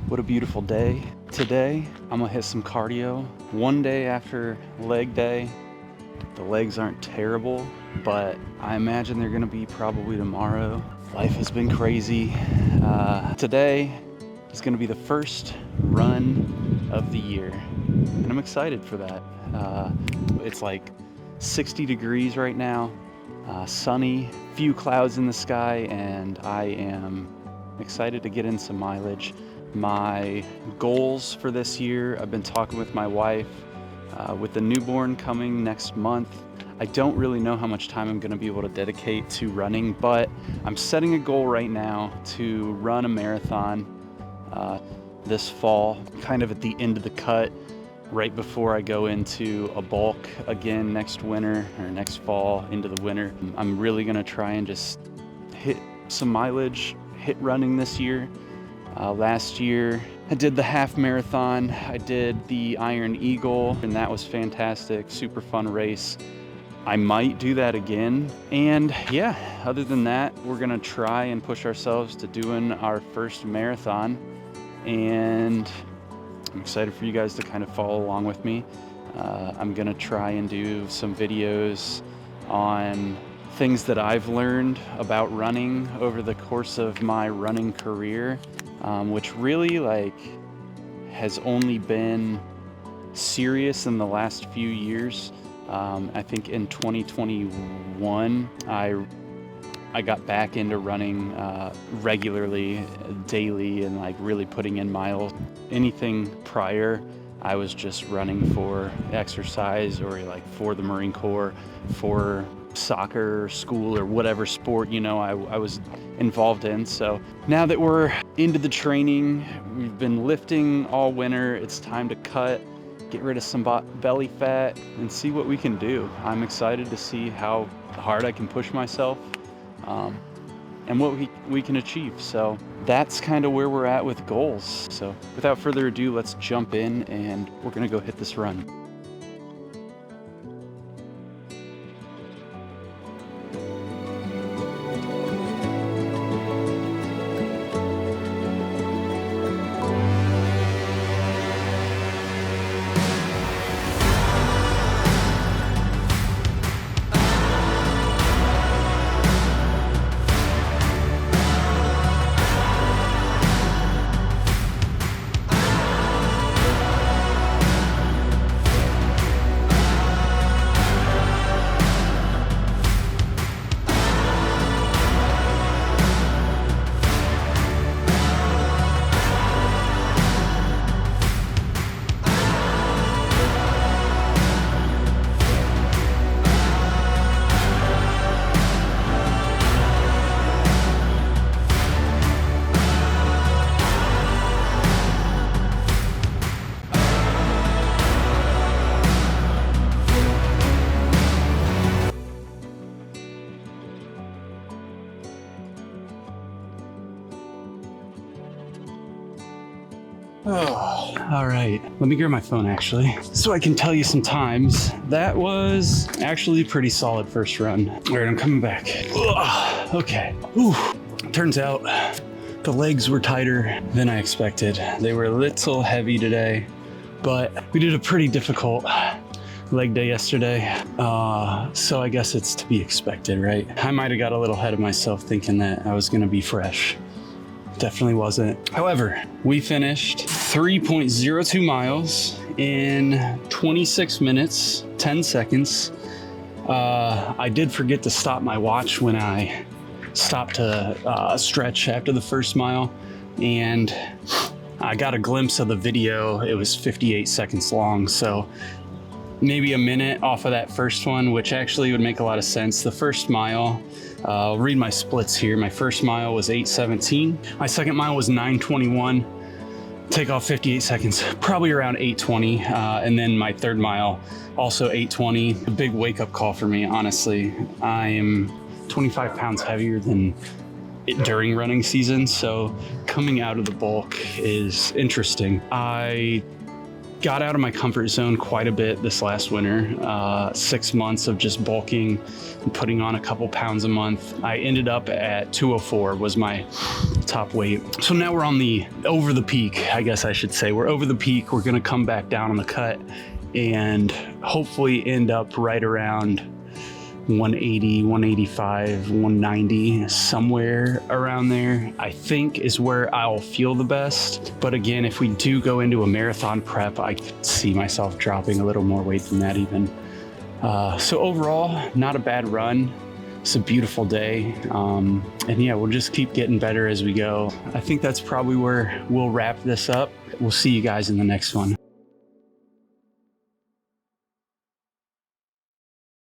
What a beautiful day. Today, I'm gonna hit some cardio. One day after leg day. The legs aren't terrible, but I imagine they're gonna be probably tomorrow. Life has been crazy. Today is gonna be the first run of the year, and I'm excited for that. It's like 60 degrees right now, sunny, few clouds in the sky, and I am excited to get in some mileage. My goals for this year, I've been talking with my wife. With the newborn coming next month, I don't really know how much time I'm going to be able to dedicate to running, but I'm setting a goal right now to run a marathon this fall, kind of at the end of the cut, right before I go into a bulk again next winter or next fall into the winter. I'm really going to try and just hit some mileage, hit running this year. Last year, I did the half marathon. I did the Iron Eagle, and that was fantastic. Super fun race. I might do that again. And yeah, other than that, we're gonna try and push ourselves to doing our first marathon. And I'm excited for you guys to kind of follow along with me. I'm gonna try and do some videos on things that I've learned about running over the course of my running career. Which really has only been serious in the last few years. I think in 2021, I got back into running regularly, daily, and really putting in miles. Anything prior, I was just running for exercise or for the Marine Corps, for soccer, school, or whatever sport, I was involved in. So now that we're into the training, we've been lifting all winter, it's time to cut, get rid of some belly fat, and see what we can do. I'm excited to see how hard I can push myself and what we can achieve. So that's kind of where we're at with goals. So without further ado, let's jump in and we're gonna go hit this run. Oh, all right. Let me grab my phone actually, so I can tell you some times. That was actually a pretty solid first run. All right, I'm coming back. Ugh, okay. Ooh. Turns out the legs were tighter than I expected. They were a little heavy today, but we did a pretty difficult leg day yesterday. So I guess it's to be expected, right? I might have got a little ahead of myself thinking that I was gonna be fresh. Definitely wasn't. However, we finished 3.02 miles in 26 minutes, 10 seconds. I did forget to stop my watch when I stopped to stretch after the first mile, and I got a glimpse of the video. It was 58 seconds long, so maybe a minute off of that first one, which actually would make a lot of sense. The first mile, I'll read my splits here. My first mile was 8:17. My second mile was 9:21. Take off 58 seconds, probably around 8:20. And then my third mile, also 8:20. A big wake up call for me, honestly. I am 25 pounds heavier than during running season, so coming out of the bulk is interesting. I got out of my comfort zone quite a bit this last winter. 6 months of just bulking and putting on a couple pounds a month. I ended up at 204 was my top weight. So now we're over the peak, I guess I should say. We're over the peak. We're gonna come back down on the cut and hopefully end up right around 180, 185, 190, somewhere around there, I think is where I'll feel the best. But again, if we do go into a marathon prep, I could see myself dropping a little more weight than that even. So overall, not a bad run. It's a beautiful day. And yeah, we'll just keep getting better as we go. I think that's probably where we'll wrap this up. We'll see you guys in the next one.